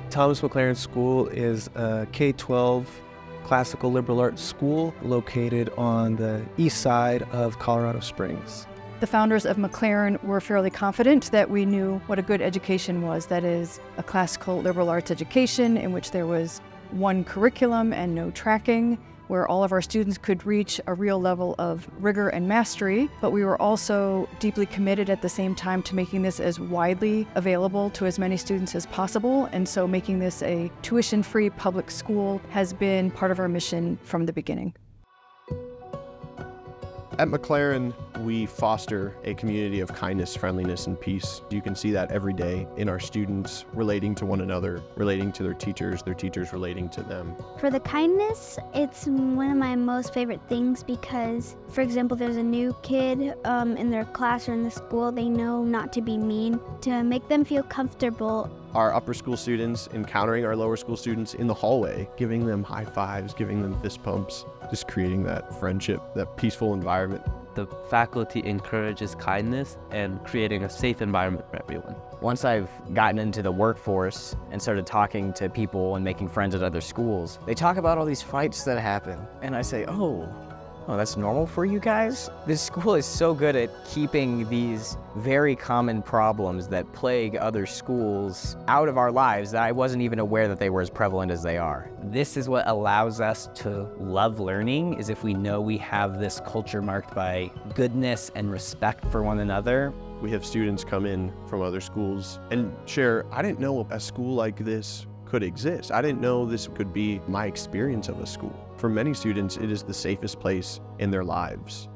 Thomas MacLaren School is a K-12 classical liberal arts school located on the east side of Colorado Springs. The founders of MacLaren were fairly confident that we knew what a good education was. That is, a classical liberal arts education in which there was one curriculum and no tracking, where all of our students could reach a real level of rigor and mastery, but we were also deeply committed at the same time to making this as widely available to as many students as possible. And so making this a tuition-free public school has been part of our mission from the beginning. At MacLaren, we foster a community of kindness, friendliness, and peace. You can see that every day in our students relating to one another, relating to their teachers relating to them. For the kindness, it's one of my most favorite things because, for example, there's a new kid in their class or in the school, they know not to be mean, to make them feel comfortable. Our upper school students encountering our lower school students in the hallway, giving them high fives, giving them fist pumps, just creating that friendship, that peaceful environment. The faculty encourages kindness and creating a safe environment for everyone. Once I've gotten into the workforce and started talking to people and making friends at other schools, they talk about all these fights that happen. And I say, oh, that's normal for you guys? This school is so good at keeping these very common problems that plague other schools out of our lives that I wasn't even aware that they were as prevalent as they are. This is what allows us to love learning, is if we know we have this culture marked by goodness and respect for one another. We have students come in from other schools and share, I didn't know a school like this could exist. I didn't know this could be my experience of a school. For many students, it is the safest place in their lives.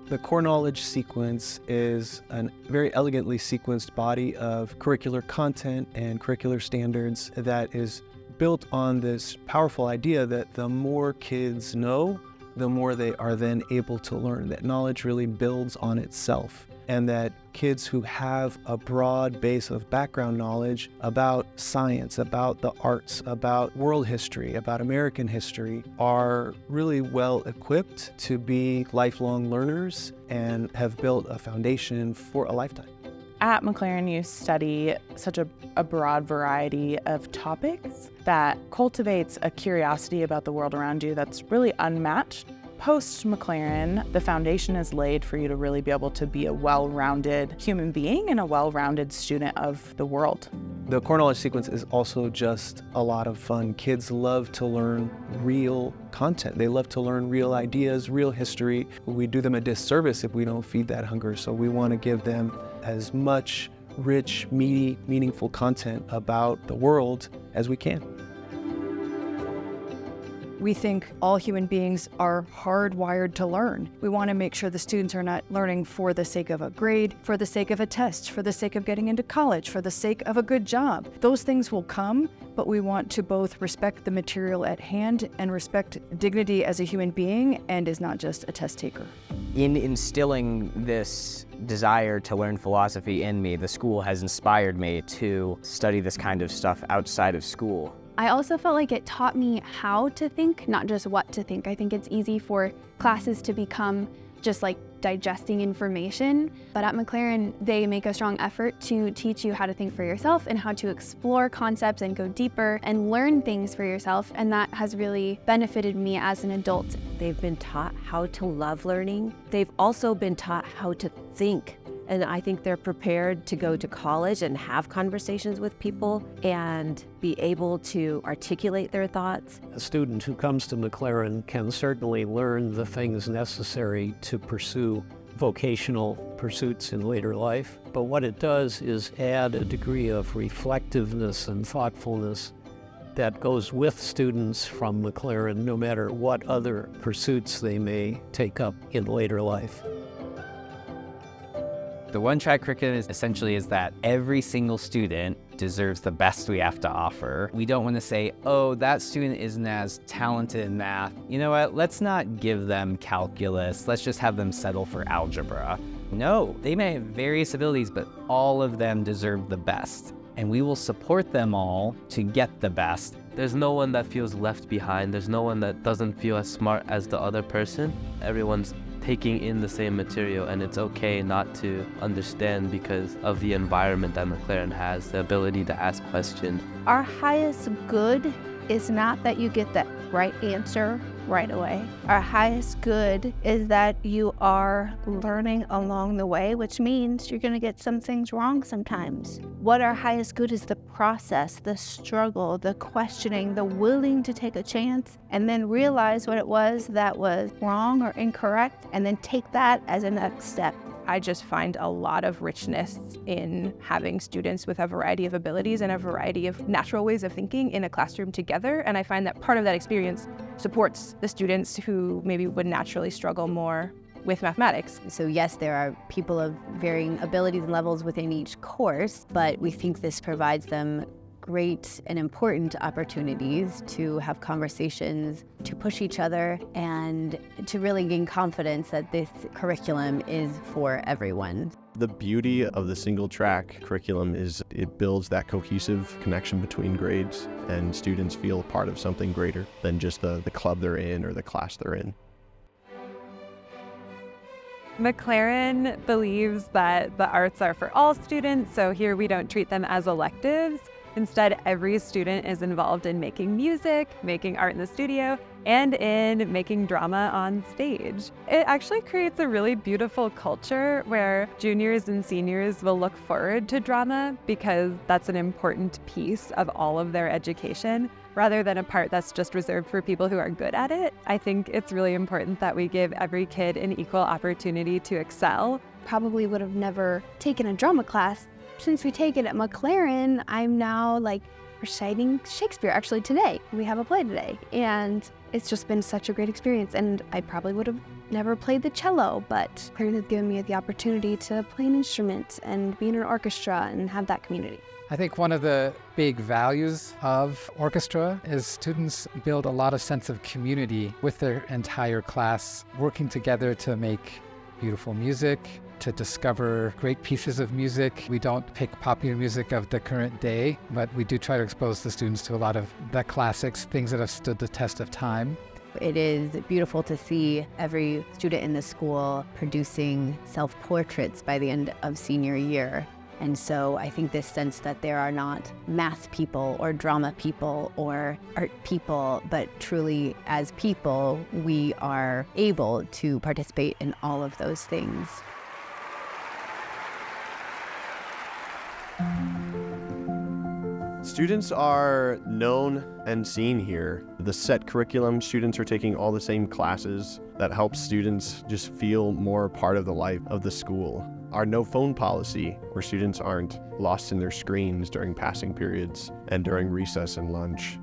The core knowledge sequence is a very elegantly sequenced body of curricular content and curricular standards that is built on this powerful idea that the more kids know, the more they are then able to learn, that knowledge really builds on itself, and that kids who have a broad base of background knowledge about science, about the arts, about world history, about American history, are really well equipped to be lifelong learners and have built a foundation for a lifetime. At MacLaren, you study such a broad variety of topics that cultivates a curiosity about the world around you that's really unmatched. Post MacLaren, the foundation is laid for you to really be able to be a well-rounded human being and a well-rounded student of the world. The core knowledge sequence is also just a lot of fun. Kids love to learn real content. They love to learn real ideas, real history. We do them a disservice if we don't feed that hunger, so we want to give them as much rich, meaty, meaningful content about the world as we can. We think all human beings are hardwired to learn. We want to make sure the students are not learning for the sake of a grade, for the sake of a test, for the sake of getting into college, for the sake of a good job. Those things will come, but we want to both respect the material at hand and respect dignity as a human being and is not just a test taker. In instilling this desire to learn philosophy in me, the school has inspired me to study this kind of stuff outside of school. I also felt like it taught me how to think, not just what to think. I think it's easy for classes to become just like digesting information, but at MacLaren, they make a strong effort to teach you how to think for yourself and how to explore concepts and go deeper and learn things for yourself, and that has really benefited me as an adult. They've been taught how to love learning. They've also been taught how to think. And I think they're prepared to go to college and have conversations with people and be able to articulate their thoughts. A student who comes to MacLaren can certainly learn the things necessary to pursue vocational pursuits in later life. But what it does is add a degree of reflectiveness and thoughtfulness that goes with students from MacLaren, no matter what other pursuits they may take up in later life. The one-track curriculum is that every single student deserves the best we have to offer. We don't want to say, oh, that student isn't as talented in math. You know what, let's not give them calculus. Let's just have them settle for algebra. No, they may have various abilities, but all of them deserve the best. And we will support them all to get the best. There's no one that feels left behind. There's no one that doesn't feel as smart as the other person. Everyone's taking in the same material, and it's okay not to understand because of the environment that MacLaren has, the ability to ask questions. Our highest good is not that you get the right answer right away. Our highest good is that you are learning along the way, which means you're going to get some things wrong sometimes. What our highest good is the process, the struggle, the questioning, the willing to take a chance and then realize what it was that was wrong or incorrect and then take that as a next step. I just find a lot of richness in having students with a variety of abilities and a variety of natural ways of thinking in a classroom together. And I find that part of that experience supports the students who maybe would naturally struggle more with mathematics. So yes, there are people of varying abilities and levels within each course, but we think this provides them great and important opportunities to have conversations, to push each other, and to really gain confidence that this curriculum is for everyone. The beauty of the single track curriculum is it builds that cohesive connection between grades, and students feel a part of something greater than just the club they're in or the class they're in. MacLaren believes that the arts are for all students, so here we don't treat them as electives. Instead, every student is involved in making music, making art in the studio, and in making drama on stage. It actually creates a really beautiful culture where juniors and seniors will look forward to drama because that's an important piece of all of their education, rather than a part that's just reserved for people who are good at it. I think it's really important that we give every kid an equal opportunity to excel. Probably would have never taken a drama class. Since we take it at MacLaren, I'm now reciting Shakespeare. Actually today, we have a play today. And it's just been such a great experience. And I probably would have never played the cello, but MacLaren has given me the opportunity to play an instrument and be in an orchestra and have that community. I think one of the big values of orchestra is students build a lot of sense of community with their entire class, working together to make beautiful music, to discover great pieces of music. We don't pick popular music of the current day, but we do try to expose the students to a lot of the classics, things that have stood the test of time. It is beautiful to see every student in the school producing self-portraits by the end of senior year. And so I think this sense that there are not math people or drama people or art people, but truly as people, we are able to participate in all of those things. Students are known and seen here. The set curriculum, students are taking all the same classes. That helps students just feel more part of the life of the school. Our no phone policy, where students aren't lost in their screens during passing periods and during recess and lunch.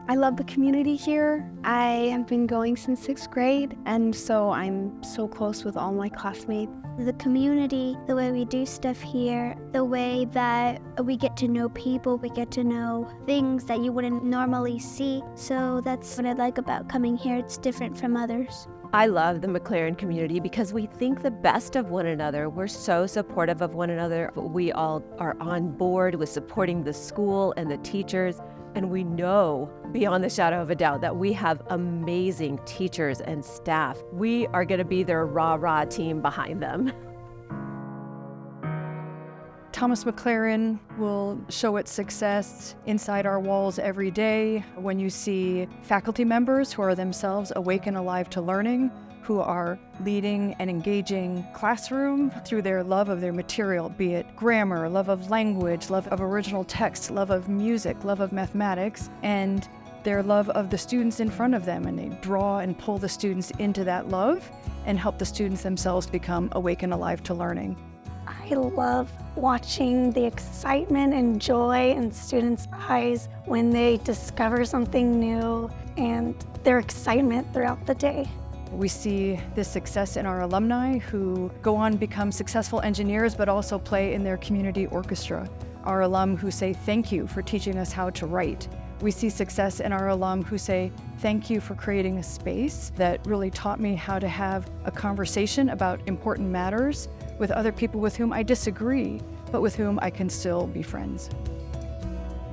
I love the community here. I have been going since 6th grade, and so I'm so close with all my classmates. The community, the way we do stuff here, the way that we get to know people, we get to know things that you wouldn't normally see. So that's what I like about coming here. It's different from others. I love the MacLaren community because we think the best of one another. We're so supportive of one another. We all are on board with supporting the school and the teachers. And we know beyond the shadow of a doubt that we have amazing teachers and staff. We are going to be their rah-rah team behind them. Thomas MacLaren will show its success inside our walls every day when you see faculty members who are themselves awake and alive to learning, who are leading an engaging classroom through their love of their material, be it grammar, love of language, love of original text, love of music, love of mathematics, and their love of the students in front of them. And they draw and pull the students into that love and help the students themselves become awake and alive to learning. I love watching the excitement and joy in students' eyes when they discover something new and their excitement throughout the day. We see this success in our alumni who go on to become successful engineers but also play in their community orchestra. Our alum who say thank you for teaching us how to write. We see success in our alum who say thank you for creating a space that really taught me how to have a conversation about important matters with other people with whom I disagree, but with whom I can still be friends.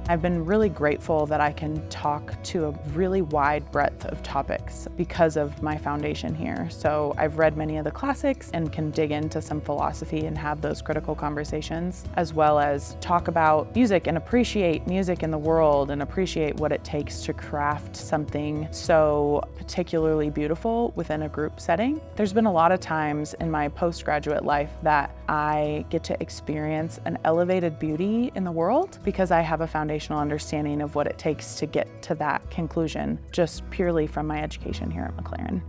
I've been really grateful that I can talk to a really wide breadth of topics because of my foundation here. So I've read many of the classics and can dig into some philosophy and have those critical conversations, as well as talk about music and appreciate music in the world and appreciate what it takes to craft something so particularly beautiful within a group setting. There's been a lot of times in my postgraduate life that I get to experience an elevated beauty in the world because I have a foundational understanding of what it takes to get to that conclusion, just purely from my education here at MacLaren.